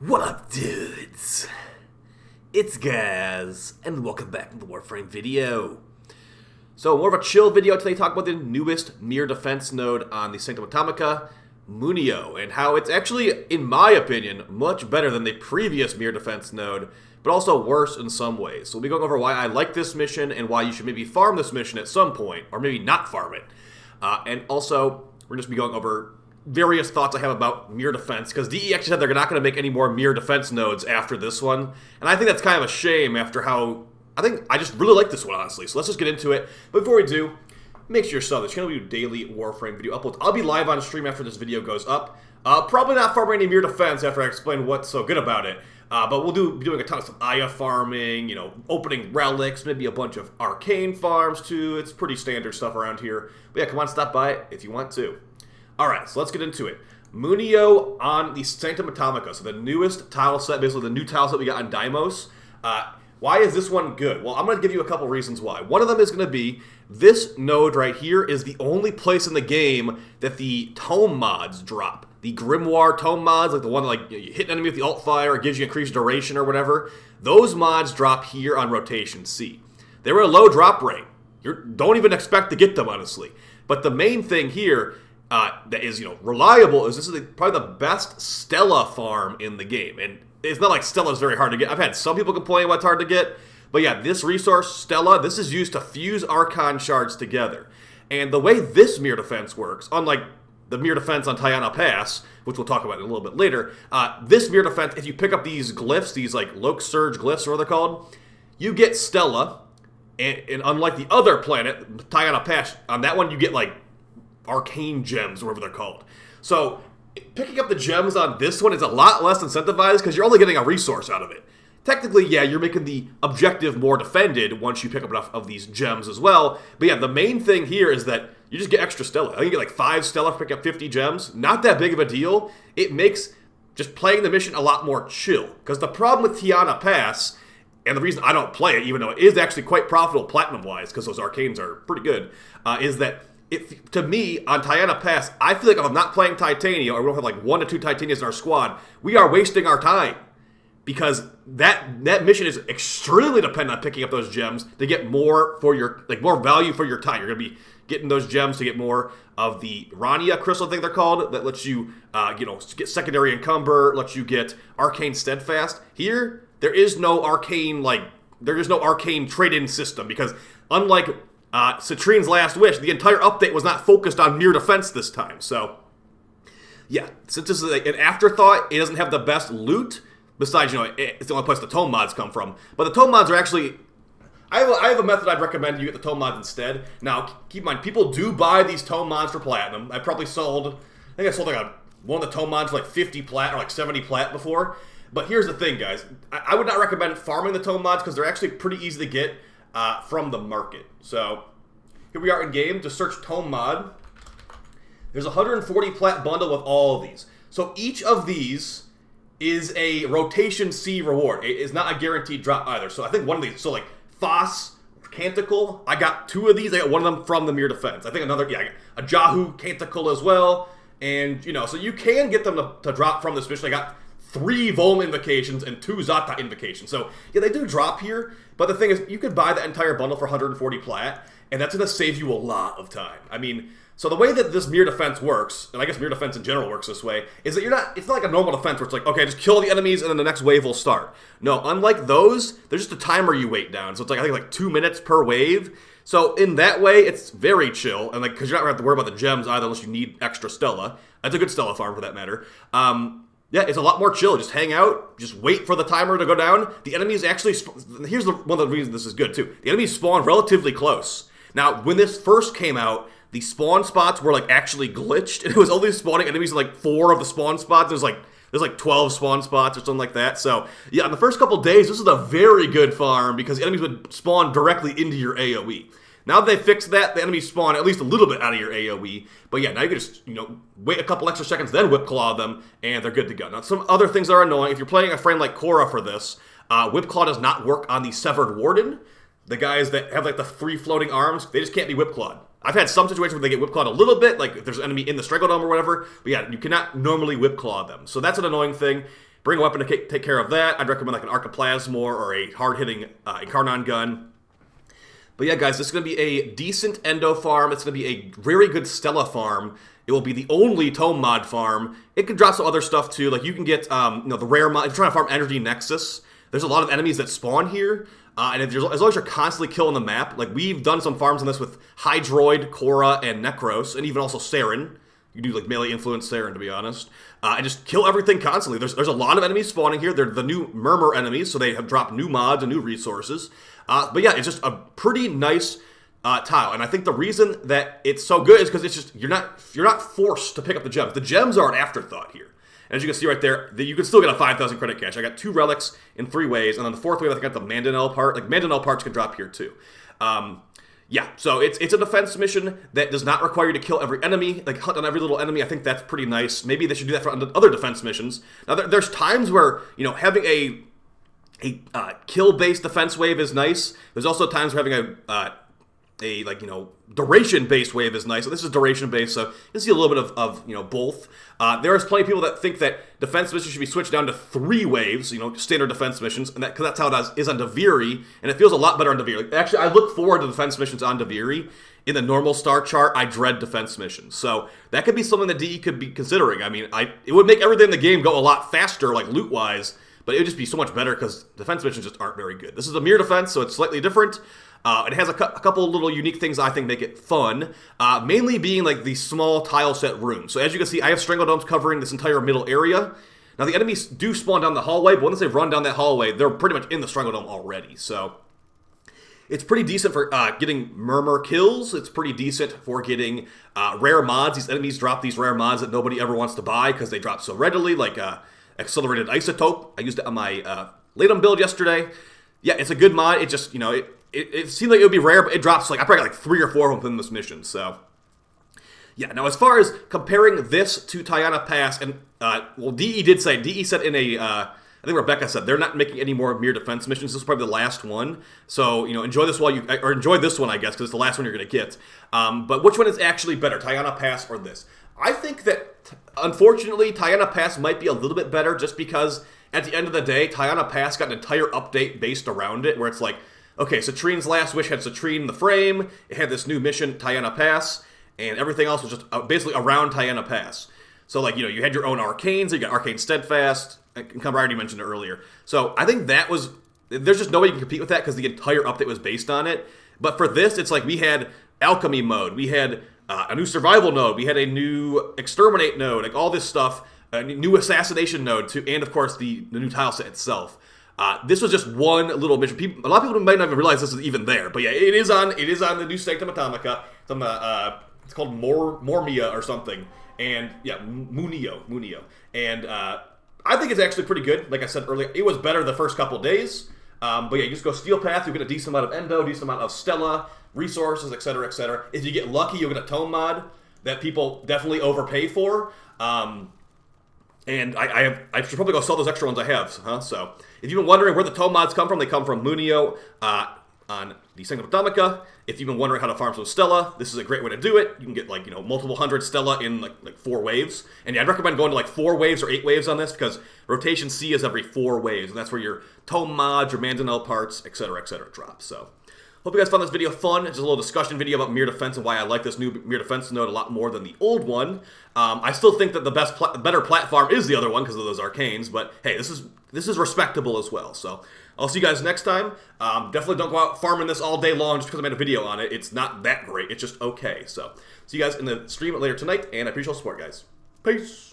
What up, dudes? It's Gaz, and welcome back to the Warframe video. So, more of a chill video today, talk about the newest mirror defense node on the Sanctum Atomica, Munio, and how it's actually, in my opinion, much better than the previous mirror defense node, but also worse in some ways. So we'll be going over why I like this mission, and why you should maybe farm this mission at some point, or maybe not farm it. And also, we're just be going over various thoughts I have about mirror defense, because DE actually said they're not going to make any more mirror defense nodes after this one, and I think that's kind of a shame after how, I just really like this one, honestly, so let's just get into it. But before we do, make sure you're subbed. This channel will do daily Warframe video uploads. I'll be live on stream after this video goes up. Probably not farming any mirror defense after I explain what's so good about it, but we'll be doing a ton of stuff. Aya farming, you know, opening relics, maybe a bunch of arcane farms too. It's pretty standard stuff around here. But yeah, come on, stop by if you want to. Alright, so let's get into it. Munio on the Sanctum Atomica, so the newest tile set, basically the new tile set we got on Deimos. Why is this one good? Well, I'm going to give you a couple reasons why. One of them is going to be, this node right here is the only place in the game that the tome mods drop. The Grimoire tome mods, like the one like you hit an enemy with the alt fire, it gives you increased duration or whatever. Those mods drop here on Rotation C. They were a low drop rate. You don't even expect to get them, honestly. But the main thing here that is, reliable is this is probably the best Stella farm in the game. And it's not like Stella's very hard to get. I've had some people complain about it's hard to get. But yeah, this resource, Stella, this is used to fuse Archon shards together. And the way this mirror defense works, unlike the mirror defense on Tyana Pass, which we'll talk about in a little bit later, this mirror defense, if you pick up these glyphs, these like Loke Surge glyphs or what they're called, you get Stella. And unlike the other planet, Tyana Pass, on that one you get like arcane gems, or whatever they're called. So, picking up the gems on this one is a lot less incentivized because you're only getting a resource out of it. Technically, yeah, you're making the objective more defended once you pick up enough of these gems as well. But yeah, the main thing here is that you just get extra Stella. I think you get like 5 Stella for picking up 50 gems. Not that big of a deal. It makes just playing the mission a lot more chill. Because the problem with Tyana Pass, and the reason I don't play it, even though it is actually quite profitable platinum-wise, because those arcanes are pretty good, is that to me, on Tyana Pass, I feel like if I'm not playing Titania, or we don't have like 1 to 2 Titanias in our squad, we are wasting our time. Because that mission is extremely dependent on picking up those gems to get more for your, more value for your time. You're going to be getting those gems to get more of the Rania crystal thing they're called, that lets you, get secondary encumber, lets you get arcane steadfast. Here, there is no arcane, trade-in system, because unlike Citrine's Last Wish, the entire update was not focused on mirror defense this time. So, yeah, since this is an afterthought, it doesn't have the best loot. Besides, it's the only place the tome mods come from. But the tome mods are actually, I have a method I'd recommend you get the tome mods instead. Now, keep in mind, people do buy these tome mods for platinum. I sold like one of the tome mods for like 50 plat or like 70 plat before. But here's the thing, guys. I would not recommend farming the tome mods because they're actually pretty easy to get from the market. So, here we are in game. Just search tome mod. There's a 140 plat bundle with all of these. So, each of these is a rotation C reward. It is not a guaranteed drop either. So, I think one of these, so like Foss Canticle, I got 2 of these. I got one of them from the mirror defense. I think another, I got a Jahu Canticle as well. And, so you can get them to drop from this mission. I got 3 Volm invocations and 2 Zata invocations. So, yeah, they do drop here. But the thing is, you could buy the entire bundle for 140 plat, and that's going to save you a lot of time. I mean, so the way that this mirror defense works, and I guess mirror defense in general works this way, is that it's not like a normal defense where it's like, okay, just kill the enemies and then the next wave will start. No, unlike those, there's just a timer you wait down. So it's like, I think like 2 minutes per wave. So in that way, it's very chill, and because you're not going to have to worry about the gems either unless you need extra Stella. That's a good Stella farm for that matter. Yeah, it's a lot more chill. Just hang out, just wait for the timer to go down. The enemies actually, here's one of the reasons this is good too. The enemies spawn relatively close. Now, when this first came out, the spawn spots were like actually glitched, and it was only spawning enemies in like 4 of the spawn spots. There's like 12 spawn spots or something like that. So yeah, in the first couple days, this was a very good farm because the enemies would spawn directly into your AoE. Now that they fixed that, the enemies spawn at least a little bit out of your AoE. But yeah, now you can just, wait a couple extra seconds, then whip claw them, and they're good to go. Now, some other things that are annoying. If you're playing a frame like Korra for this, whip claw does not work on the Severed Warden. The guys that have like the free floating arms, they just can't be whip clawed. I've had some situations where they get whip clawed a little bit, like if there's an enemy in the Strangledome or whatever, but yeah, you cannot normally whip claw them. So that's an annoying thing. bring a weapon to take care of that. I'd recommend like an Archiplasmor or a hard-hitting Incarnon gun. But yeah, guys, this is going to be a decent Endo farm. It's going to be a very good Stella farm. It will be the only Tome mod farm. It can drop some other stuff too. Like you can get, the rare mod. If you're trying to farm Energy Nexus, there's a lot of enemies that spawn here. And as long as you're constantly killing the map, like we've done some farms on this with Hydroid, Korra, and Necros, and even also Saren. You can do like melee influence Saren, to be honest. And just kill everything constantly. There's a lot of enemies spawning here. They're the new Murmur enemies, so they have dropped new mods and new resources. But yeah, it's just a pretty nice tile. And I think the reason that it's so good is because it's just you're not forced to pick up the gems. The gems are an afterthought here. And as you can see right there, you can still get a 5,000 credit cache. I got 2 relics in 3 ways, and then the 4th wave I think I got the Mandanel part. Like Mandanel parts can drop here too. Yeah, so it's a defense mission that does not require you to kill every enemy, like hunt on every little enemy. I think that's pretty nice. Maybe they should do that for other defense missions. Now, there's times where, having a kill-based defense wave is nice. There's also times where having a duration-based wave is nice. So this is duration-based, so you can see a little bit of both. There's plenty of people that think that defense missions should be switched down to 3 waves, standard defense missions, and because that's how it is on Deviri, and it feels a lot better on Deviri. Actually, I look forward to defense missions on Deviri. In the normal star chart, I dread defense missions. So that could be something that DE could be considering. I mean, it would make everything in the game go a lot faster, like loot-wise, but it would just be so much better because defense missions just aren't very good. This is a mirror defense, so it's slightly different. It has a couple little unique things I think make it fun, mainly being like these small tile set rooms. So as you can see, I have Strangledomes covering this entire middle area. Now the enemies do spawn down the hallway, but once they run down that hallway, they're pretty much in the Strangledome already. So it's pretty decent for getting Murmur kills. It's pretty decent for getting rare mods. These enemies drop these rare mods that nobody ever wants to buy because they drop so readily, like Accelerated Isotope. I used it on my Latum build yesterday. Yeah, it's a good mod. It just, it seemed like it would be rare, but it drops like, I probably got like 3 or 4 of them within this mission, so. Yeah, now as far as comparing this to Tyana Pass, and, DE said in a, I think Rebecca said, they're not making any more mirror defense missions. This is probably the last one. So, enjoy this or enjoy this one, I guess, because it's the last one you're going to get. But which one is actually better, Tyana Pass or this? I think that, unfortunately, Tyana Pass might be a little bit better just because, at the end of the day, Tyana Pass got an entire update based around it, where it's like, okay, Citrine's Last Wish had Citrine in the frame, it had this new mission, Tyana Pass, and everything else was just basically around Tyana Pass. So, like, you had your own Arcanes, you got Arcane Steadfast, I already mentioned it earlier. So, I think that was, there's just nobody can compete with that because the entire update was based on it. But for this, it's like we had Alchemy mode, we had a new Survival node, we had a new Exterminate node, like all this stuff, a new Assassination node, too, and of course the new tile set itself. This was just one little mission. A lot of people might not even realize this is even there, but yeah, it is on the new Sanctum Atomica. It's called Mormia or something, and yeah, Munio, and I think it's actually pretty good. Like I said earlier, it was better the first couple days, but yeah, you just go Steel Path, you get a decent amount of Endo, decent amount of Stella resources, etc., etc. If you get lucky, you'll get a Tome mod that people definitely overpay for. And I should probably go sell those extra ones I have, So, if you've been wondering where the Tome mods come from, they come from Munio on the Sanctum Atomica. If you've been wondering how to farm some Stella, this is a great way to do it. You can get, like, multiple hundred Stella in, like 4 waves. And yeah, I'd recommend going to, like, 4 waves or 8 waves on this, because Rotation C is every 4 waves, and that's where your Tome mods, your Mandanel parts, etc., drop, so. Hope you guys found this video fun. It's just a little discussion video about mirror defense and why I like this new mirror defense node a lot more than the old one. I still think that the better platform is the other one because of those arcanes, but hey, this is respectable as well. So I'll see you guys next time. Definitely don't go out farming this all day long just because I made a video on it. It's not that great. It's just okay. So see you guys in the stream later tonight, and I appreciate all the support, guys. Peace.